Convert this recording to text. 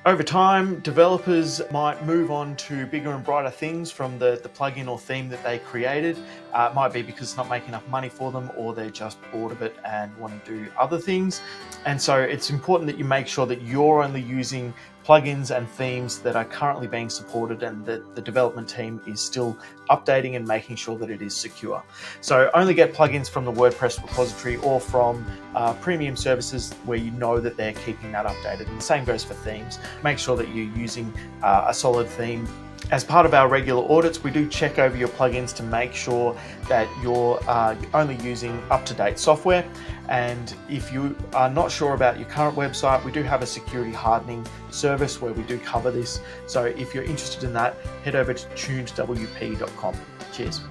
Over time, developers might move on to bigger and brighter things from the plugin or theme that they created. It might be because it's not making enough money for them, or they're just bored of it and want to do other things. And so it's important that you make sure that you're only using plugins and themes that are currently being supported, and that the development team is still updating and making sure that it is secure. So only get plugins from the WordPress repository or from premium services where you know that they're keeping that updated. And the same goes for themes. Make sure that you're using a solid theme. As part of our regular audits, we do check over your plugins to make sure that you're only using up-to-date software. And if you are not sure about your current website, we do have a security hardening service where we do cover this. So if you're interested in that, head over to TunedWP.com. Cheers.